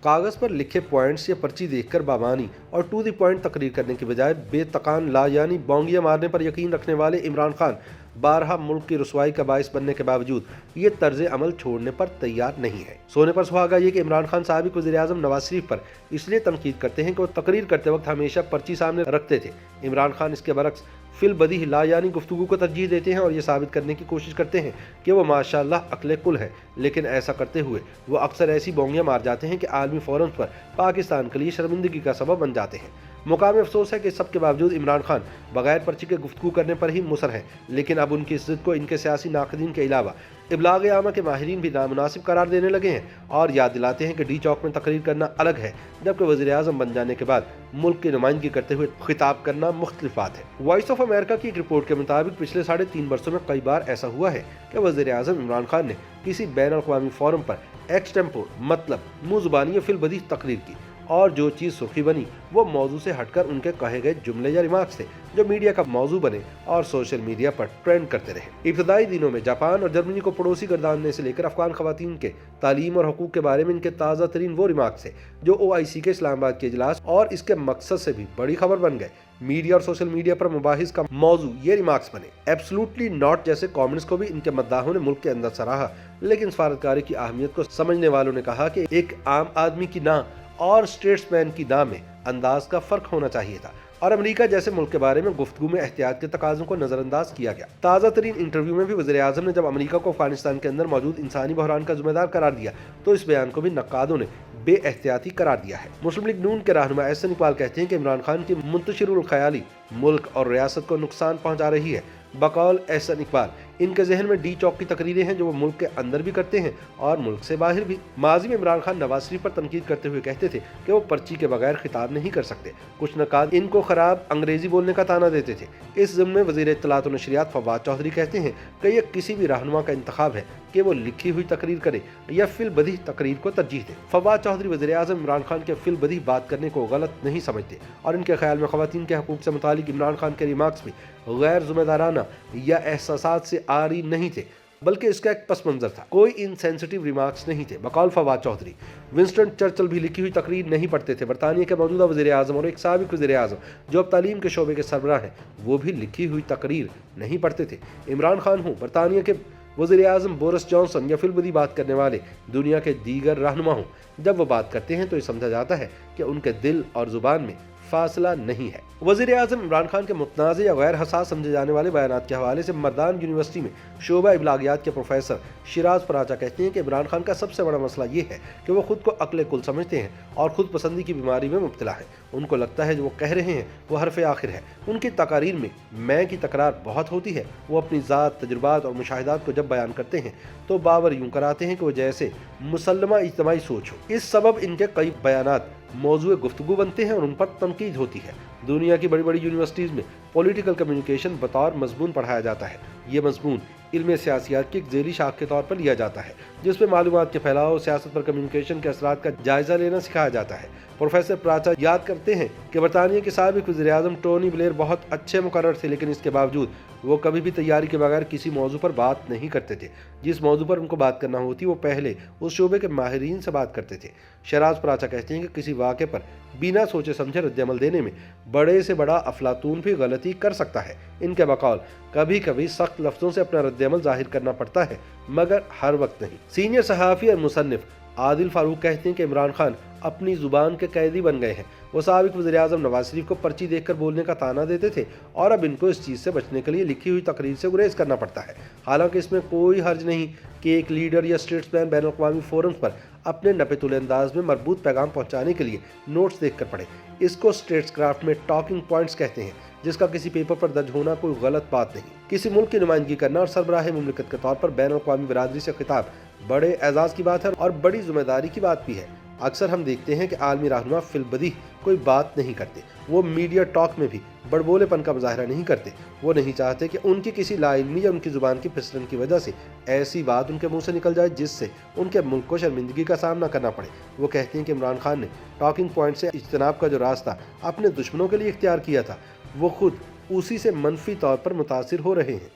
कागज पर लिखे पॉइंट्स या पर्ची देखकर बामानी और टू द पॉइंट तकरीर करने की बजाय बेतकान ला यानी बोंगिया मारने पर यकीन रखने वाले इमरान खान बारहा मुल्क की रुसवाई का बाइस बनने के बावजूद ये तर्ज अमल छोड़ने पर तैयार नहीं है। सोने पर सुहागा ये कि इमरान खान साबिक वज़ीर-ए-आज़म नवाज शरीफ पर इसलिए तनकीद करते हैं कि वो तकरीर करते वक्त हमेशा पर्ची सामने रखते थे। इमरान खान इसके बरक्स फिल बदी ला यानी गुफ्तगू को तरजीह देते हैं और ये साबित करने की कोशिश करते हैं कि वो माशाअल्लाह अक्ल कुल है, लेकिन ऐसा करते हुए वो अक्सर ऐसी बोंगियां मार जाते हैं कि आलमी फोरम्स पर पाकिस्तान के लिए शर्मिंदगी का सबब बन जाते हैं। मुकाम अफसोस है कि सब के बावजूद इमरान खान बगैर पर्ची के गुफ्तगू करने पर ही मुसर हैं, लेकिन अब उनकी इज्जत को इनके सियासी नाक़दीन के अलावा इब्लाग आमा के माहिरीन भी नामुनासिब करार देने लगे हैं और याद दिलाते हैं कि डी चौक में तकरीर करना अलग है, जबकि वज़ीर-ए-आज़म बन जाने के बाद मुल्क की नुमाइंदगी करते हुए खिताब करना मुख्तलिफ बात है। वॉइस ऑफ अमेरिका की एक रिपोर्ट के मुताबिक पिछले 3.5 वर्षों में कई बार ऐसा हुआ है कि वज़ीर-ए-आज़म इमरान खान ने किसी बैन अल-अक़वामी फोरम पर एक्स टेम्पो मतलब मुँह ज़ुबानी या फिल बदी तकरीर की और जो चीज़ सुर्खी बनी वो मौजू से हटकर उनके कहे गए जुमले या रिमार्क्स थे जो मीडिया का मौजू बने और सोशल मीडिया पर ट्रेंड करते रहे। इब्तदाई दिनों में जापान और जर्मनी को पड़ोसी गर्दानने से लेकर अफगान खवातीन के तालीम और हकूक़ के बारे में इनके ताज़ा तरीन वो रिमार्क्स थे जो OIC के इस्लामाबाद के इजलास और इसके मकसद से भी बड़ी खबर बन गए। मीडिया और सोशल मीडिया पर मुबाहिस का मौजू ये रिमार्क्स बने। एब्सोल्युटली नॉट जैसे कमेंट्स को भी इनके मद्दाहों ने मुल्क के अंदर सराहा, लेकिन सफारतकारी की अहमियत को समझने वालों ने कहा कि एक आम आदमी की ना और स्टेट्समैन की ना में अंदाज का फर्क होना चाहिए था और अमेरिका जैसे मुल्क के बारे में गुफ्तगू में एहतियात के तकाज़ों को नजरअंदाज किया गया। ताज़ा तरीन इंटरव्यू में भी वज़ीर-ए-आज़म ने जब अमेरिका को अफगानिस्तान के अंदर मौजूद इंसानी बहरान का जिम्मेदार करार दिया तो इस बयान को भी नक्कादों ने बेएहतियाती करार दिया है। मुस्लिम लीग नून के रहनुमा एहसन इकबाल कहते हैं कि इमरान खान की मुंतशिरुल ख़याली मुल्क और रियासत को नुकसान पहुँचा रही है। बकौल एहसन इकबाल इनके जहन में डी चौक की तकरीरें हैं जो वो मुल्क के अंदर भी करते हैं और मुल्क से बाहर भी। माजी में इमरान खान नवाज शरीफ पर तनकीद करते हुए कहते थे कि वो पर्ची के बगैर खिताब नहीं कर सकते। कुछ नकाद इनको खराब अंग्रेजी बोलने का ताना देते थे। इस ज़िम्न में वज़ीर इत्तलात और नशरियात फवाद चौधरी कहते हैं कि यह किसी भी रहनुमा का इंतखाब है कि वो लिखी हुई तकरीर करे या फिल बदी तकरीर को तरजीह दे। फवाद चौधरी वज़ीर-ए-आज़म इमरान खान के फिल बदी बात करने को गलत नहीं समझते और इनके ख्याल में ख़वातीन के हकूक़ से मुतालिक इमरान खान के रिमार्क्स भी गैर ज़िम्मेदाराना या एहसासात से आरी नहीं थे, बल्कि इसका एक पस मंज़र था। कोई इनसेंसिटिव रिमार्क्स नहीं थे। बकौल फवाद चौधरी विंस्टन चर्चिल भी लिखी हुई तकरीर नहीं पढ़ते थे। बरतानिया के मौजूदा वज़ीर-ए-आज़म और एक साबिक वज़ीर-ए-आज़म जो अब तालीम के शोबे के सरबराह हैं वो भी लिखी हुई तकरीर नहीं पढ़ते थे। इमरान खान हो, बरतानिया के वज़ीर-ए-आज़म बोरिस जॉनसन या फिल बदी बात करने वाले दुनिया के दीगर रहनुमा हों, जब वो बात करते हैं तो ये समझा जाता है कि उनके दिल और ज़ुबान में फासला नहीं है। वज़ीर-ए-आज़म इमरान खान के मुतनाज़ या गैर हसास समझे जाने वाले बयानात के हवाले से मर्दान यूनिवर्सिटी में शोबा इब्लागियात के प्रोफेसर शिराज पराचा कहते हैं कि इमरान खान का सबसे बड़ा मसला ये है कि वो खुद को अक्ल कुल समझते हैं और खुद पसंदी की बीमारी में मुब्तला है। उनको लगता है जो वो कह रहे हैं वो हरफ आखिर है। उनकी तकारीर में मैं की तकरार बहुत होती है। वो अपनी ज़ात, तजुर्बात और मुशाहिदात को जब बयान करते हैं तो बावर यूँ कराते हैं कि वो जैसे मुसल्लमा इज्तिमाई सोच हो। इस सबब इनके कई बयानात मौजूद गुफ्तगू बनते हैं और उन पर तनकीद होती है। दुनिया की बड़ी बड़ी यूनिवर्सिटीज़ में पॉलिटिकल कम्युनिकेशन बतौर मजमून पढ़ाया जाता है। ये मजमून इल्म सियासियात की एक ज़ेली शाख के तौर पर लिया जाता है जिसमें मालूमात के फैलाव, सियासत पर कम्युनिकेशन के असरात का जायज़ा लेना सिखाया जाता है। प्रोफेसर प्राचा याद करते हैं कि बरतानिया के साबिक वज़ीर-ए-आज़म टोनी ब्लेयर बहुत अच्छे मुकर्रर थे, लेकिन इसके बावजूद वो कभी भी तैयारी के बगैर किसी मौजू पर बात नहीं करते थे। जिस मौजू पर उनको बात करना होती वो पहले उस शोबे के माहिरीन से बात करते थे। शराज प्राचा कहते हैं कि किसी वाक़े पर बिना सोचे समझे रद्द-ए-अमल देने में बड़े से बड़ा अफलातून भी गलती कर सकता है। इनके बकौल कभी कभी सख्त लफ्ज़ों से अपना रद्द-ए-अमल ज़ाहिर करना पड़ता है, मगर हर वक्त नहीं। सीनियर सहाफ़ी और मुसन्निफ आदिल फारूक कहते हैं कि इमरान खान अपनी ज़ुबान के कैदी बन गए हैं। वो साबिक वज़ीर-ए-आज़म नवाज शरीफ को पर्ची देखकर बोलने का ताना देते थे और अब इनको इस चीज़ से बचने के लिए लिखी हुई तकरीर से गुरेज करना पड़ता है। हालांकि इसमें कोई हर्ज नहीं कि एक लीडर या स्टेट्समैन बैन अल-अक़वामी फोरम्स पर अपने नपे-तुले अंदाज में मरबूत पैगाम पहुँचाने के लिए नोट्स देख कर पढ़े। इसको स्टेट्सक्राफ्ट में टॉकिंग पॉइंट्स कहते हैं, जिसका किसी पेपर पर दर्ज होना कोई गलत बात नहीं। किसी मुल्क की नुमाइंदगी करना और सरबराह मुमलिकत के तौर पर बैन अल-अक़वामी बरादरी से खिताब बड़े एजाज़ की बात है और बड़ी जिम्मेदारी की बात भी है। अक्सर हम देखते हैं कि आलमी रहनुमा फिलबदी कोई बात नहीं करते। वो मीडिया टॉक में भी बड़बोलेपन का मुजाहरा नहीं करते। वो नहीं चाहते कि उनकी किसी लाइल्मी या उनकी ज़ुबान की फिसलन की वजह से ऐसी बात उनके मुंह से निकल जाए जिससे उनके मुल्क को शर्मिंदगी का सामना करना पड़े। वो कहते हैं कि इमरान खान ने टॉकिंग पॉइंट से इज्तनाब का जो रास्ता अपने दुश्मनों के लिए इख्तियार किया था वो खुद उसी से मनफी तौर पर मुतासिर हो रहे हैं।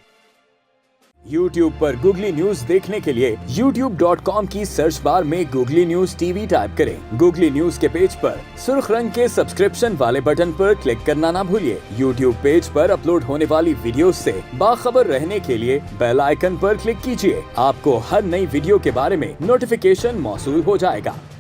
YouTube पर गूगली न्यूज देखने के लिए youtube.com की सर्च बार में गूगली न्यूज टीवी टाइप करें। गूगली न्यूज के पेज पर सुर्ख रंग के सब्सक्रिप्शन वाले बटन पर क्लिक करना ना भूलिए। YouTube पेज पर अपलोड होने वाली वीडियोस से बाखबर रहने के लिए बेल आइकन पर क्लिक कीजिए। आपको हर नई वीडियो के बारे में नोटिफिकेशन मौसूल हो जाएगा।